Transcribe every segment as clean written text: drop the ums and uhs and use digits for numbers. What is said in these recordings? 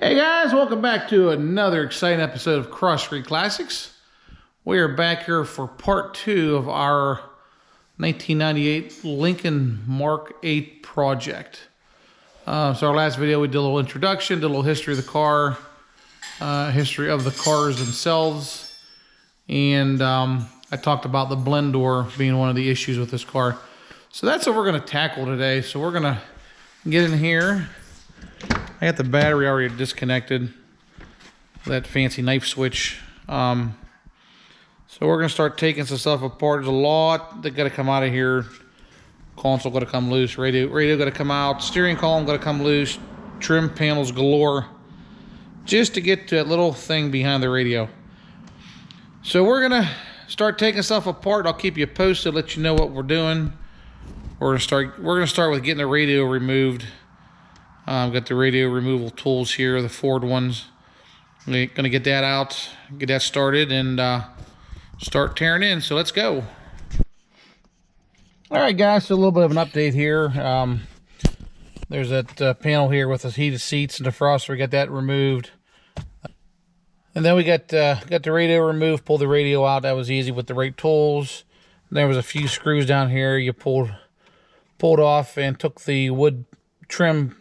Hey guys, welcome back to another exciting episode of Cross Street Classics. We are back here for part 2 of our 1998 Lincoln Mark VIII project. So our last video we did a little introduction, did a little history of the car, history of the cars themselves, and I talked about the blend door being one of the issues with this car. So that's what we're going to tackle today. So we're going to get in here. I got the battery already disconnected, that fancy knife switch. So we're going to start taking some stuff apart. There's a lot that got to come out of here. Console got to come loose, radio got to come out, steering column got to come loose, trim panels galore, just to get to that little thing behind the radio. So we're going to start taking stuff apart. I'll keep you posted, let you know what we're doing. We're going to start with getting the radio removed. I've got the radio removal tools here, the Ford ones. We're going to get that out, get that started, and start tearing in. So let's go. All right, guys, so a little bit of an update here. There's that panel here with the heated seats and defroster. We got that removed. And then we got the radio removed, pulled the radio out. That was easy with the right tools. There was a few screws down here you pulled off and took the wood trim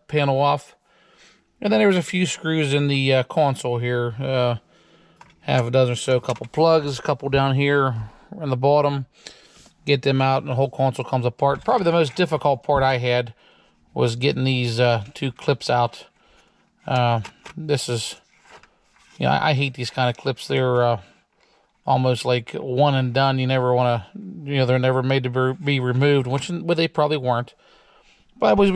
panel off, and then there was a few screws in the console here, half a dozen or so, a couple plugs, a couple down here on the bottom. Get them out and the whole console comes apart. Probably the most difficult part I had was getting these two clips out. This is, I hate these kind of clips. They're almost like one and done. You never want to, they're never made to be removed, which they probably weren't. But we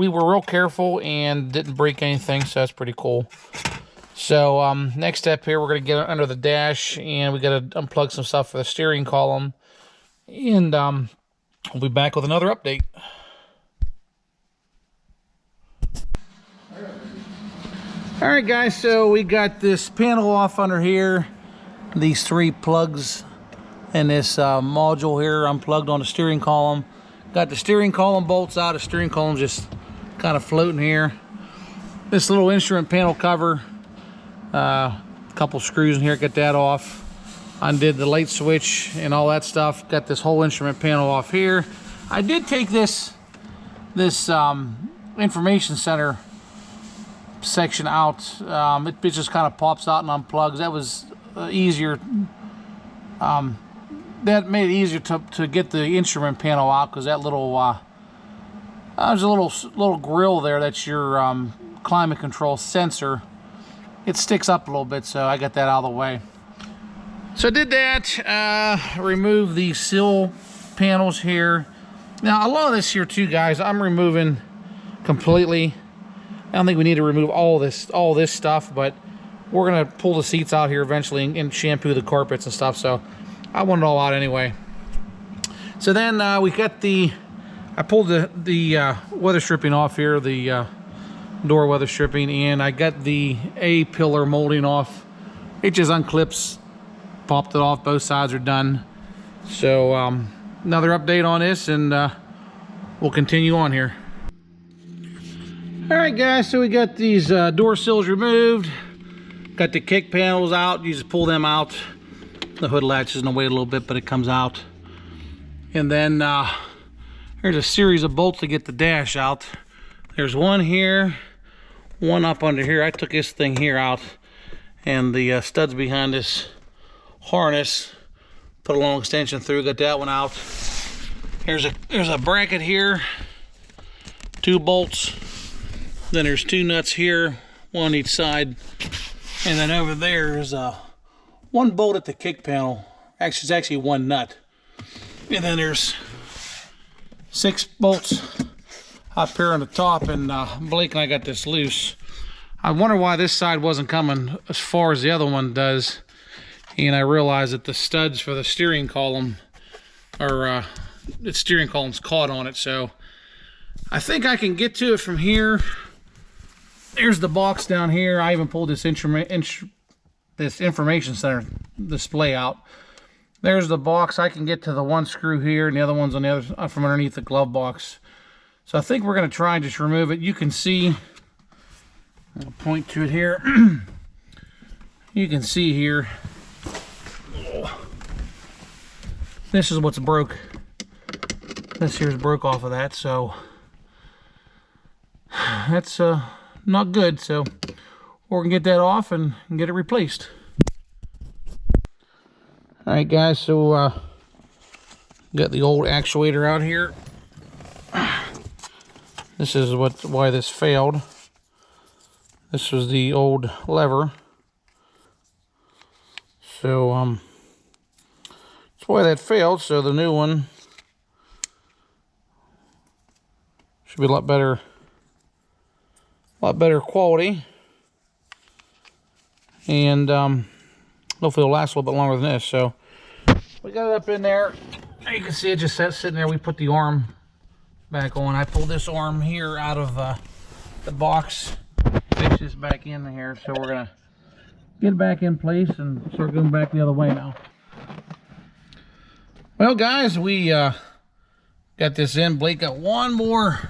were real careful and didn't break anything, so that's pretty cool. So next step here, we're going to get under the dash, and we got to unplug some stuff for the steering column. And we'll be back with another update. All right, guys, so we got this panel off under here. These 3 plugs and this module here unplugged on the steering column. Got the steering column bolts out. The steering column just kind of floating here. This little instrument panel cover, a couple screws in here, get that off. Undid the light switch and all that stuff. Got this whole instrument panel off here. I did take this information center section out. It just kind of pops out and unplugs. That was easier. That made it easier to get the instrument panel out, because that little there's a little grill there. That's your climate control sensor. It sticks up a little bit, so I got that out of the way. So I did that. Remove the sill panels here. Now a lot of this here too, guys, I'm removing completely. I don't think we need to remove all this stuff, but we're gonna pull the seats out here eventually and shampoo the carpets and stuff. So I want it all out anyway. So then we got I pulled the weather stripping off here, the door weather stripping, and I got the A-pillar molding off. It just unclips, popped it off, both sides are done. So another update on this, and we'll continue on here. All right, guys, so we got these door sills removed, got the kick panels out. You just pull them out. The hood latch is in the way a little bit, but it comes out. And then there's a series of bolts to get the dash out. There's one here, one up under here. I took this thing here out, and the studs behind this harness, put a long extension through, got that one out. There's a bracket here, 2 bolts. Then there's 2 nuts here, one on each side. And then over there is one bolt at the kick panel. Actually, it's actually 1 nut. And then there's 6 bolts up here on the top, and Blake and I got this loose. I wonder why this side wasn't coming as far as the other one does. And I realized that the studs for the steering column are, the steering column's caught on it. So I think I can get to it from here. There's the box down here. I even pulled this this information center display out. There's the box. I can get to the one screw here, and the other one's on the other from underneath the glove box. So I think we're going to try and just remove it. You can see I'll point to it here. You can see here, this is what's broke. This here's broke off of that, so that's not good. So we're gonna get that off and get it replaced. All right, guys. So got the old actuator out here. This is why this failed. This was the old lever. So that's why that failed. So the new one should be a lot better quality, and hopefully it'll last a little bit longer than this. So we got it up in there. You can see it just sitting there. We put the arm back on. I pulled this arm here out of the box, fix this back in here. So we're gonna get it back in place and start going back the other way now. Well, guys, we got this in. Blake got one more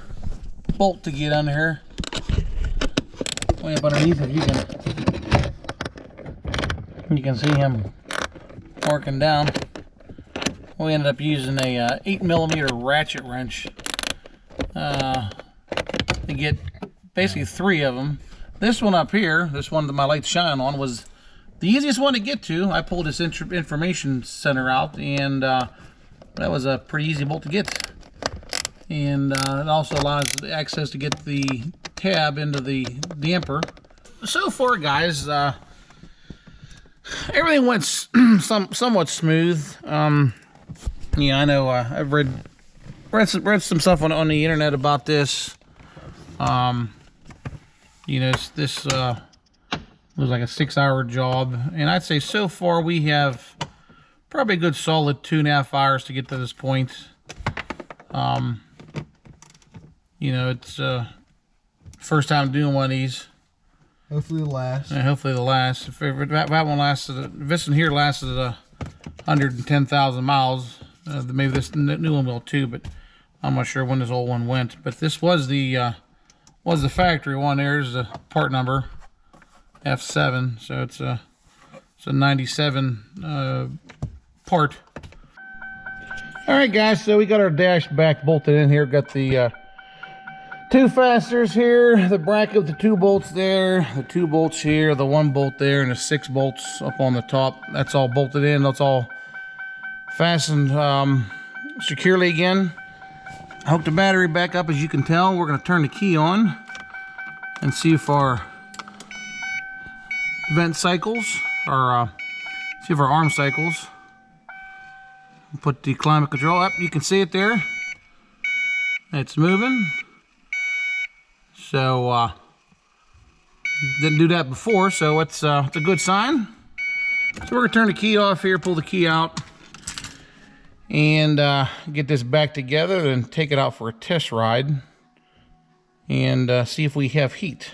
bolt to get under here. Way up underneath it, you can see him working down. We ended up using a 8mm ratchet wrench to get basically 3 of them. This one up here, this one that my lights shine on, was the easiest one to get to. I pulled this information center out, and that was a pretty easy bolt to get. And it also allows access to get the tab into the damper. So far, guys, everything went somewhat smooth. Yeah, I know. I've read some stuff on the internet about this. You know, this was like a 6-hour job, and I'd say so far we have probably a good solid 2.5 hours to get to this point. You know, it's first time doing one of these. Hopefully the last. Yeah, hopefully the last. If that one lasted, if this one here lasted 110,000 miles, maybe this new one will too. But I'm not sure when this old one went. But this was the factory one. There's the part number F7. So it's a 97 part. All right, guys. So we got our dash back bolted in here. Got the 2 fasteners here, the bracket with the 2 bolts there, the 2 bolts here, the 1 bolt there, and the 6 bolts up on the top. That's all bolted in. That's all fastened securely again. I hooked the battery back up. As you can tell, we're going to turn the key on and see if our vent cycles, or see if our arm cycles. Put the climate control up. You can see it there. It's moving. So didn't do that before, so it's a good sign. So we're gonna turn the key off here, pull the key out, and get this back together, and take it out for a test ride, and see if we have heat.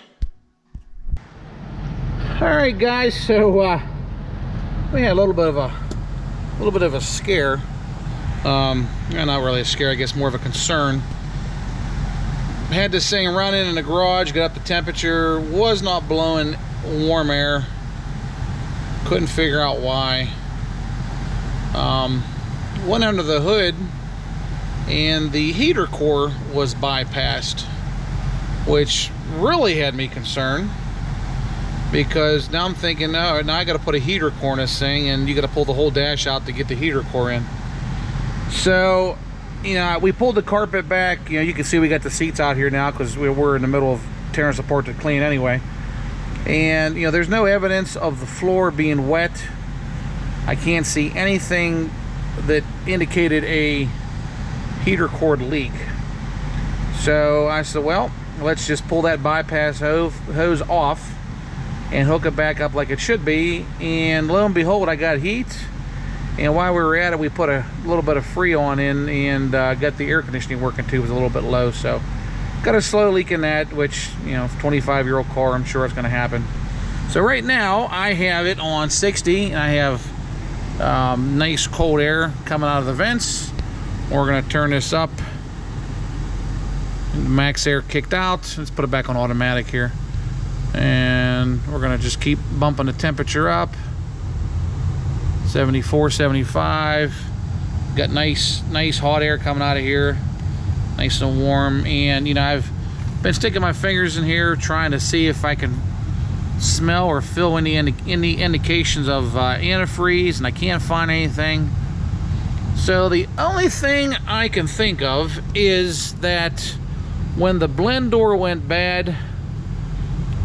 All right, guys. So we had a little bit of a scare. Not really a scare, I guess more of a concern. Had this thing running in the garage, got up the temperature, was not blowing warm air. Couldn't figure out why. Went under the hood, and the heater core was bypassed, which really had me concerned, because now I'm thinking, oh, now I got to put a heater core in this thing, and you got to pull the whole dash out to get the heater core in. So, you know, we pulled the carpet back. You know, you can see we got the seats out here now because we're in the middle of tearing this apart to clean anyway. And, you know, there's no evidence of the floor being wet. I can't see anything that indicated a heater cord leak. So I said, well, let's just pull that bypass hose off and hook it back up like it should be. And lo and behold, I got heat. And while we were at it, we put a little bit of Freon in, and got the air conditioning working too. It was a little bit low, so got a slow leak in that, which, you know, 25-year-old car, I'm sure it's going to happen. So right now I have it on 60, and I have nice cold air coming out of the vents. We're going to turn this up. Max air kicked out. Let's put it back on automatic here. And we're gonna just keep bumping the temperature up. 74, 75. Got nice hot air coming out of here, nice and warm. And you know, I've been sticking my fingers in here trying to see if I can smell or feel any indications of antifreeze, and I can't find anything. So the only thing I can think of is that when the blend door went bad,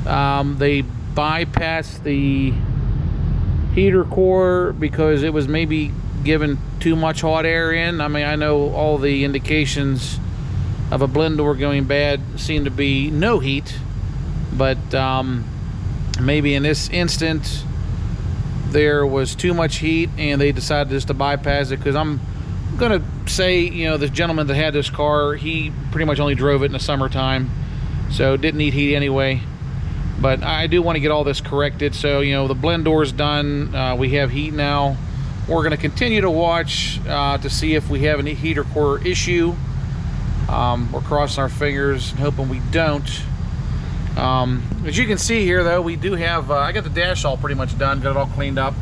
they bypassed the heater core because it was maybe giving too much hot air in. I mean, I know all the indications of a blend door going bad seem to be no heat, but maybe in this instant there was too much heat and they decided just to bypass it. Because I'm gonna say, you know, the gentleman that had this car, he pretty much only drove it in the summertime, so it didn't need heat anyway. But I do want to get all this corrected. So, you know, the blend door's done. We have heat now. We're going to continue to watch to see if we have any heater core issue. We're crossing our fingers and hoping we don't. As you can see here, though, we do have, I got the dash all pretty much done, got it all cleaned up.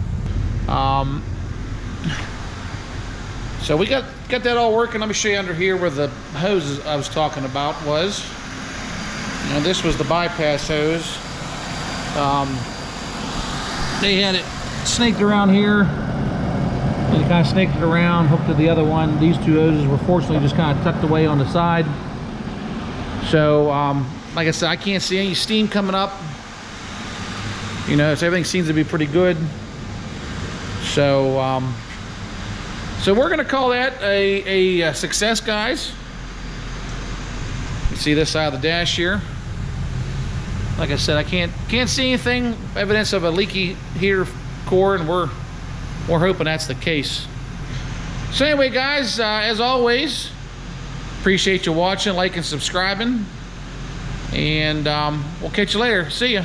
So we got that all working. Let me show you under here where the hose I was talking about was. You know, this was the bypass hose. They had it snaked around here, and it kind of snaked it around, hooked to the other one. These two hoses were fortunately just kind of tucked away on the side. So, like I said, I can't see any steam coming up. You know, so everything seems to be pretty good. So, so we're going to call that a success, guys. You see this side of the dash here. Like I said, I can't see anything, evidence of a leaky heater core, and we're hoping that's the case. So anyway, guys, as always, appreciate you watching, liking, subscribing, and we'll catch you later. See ya.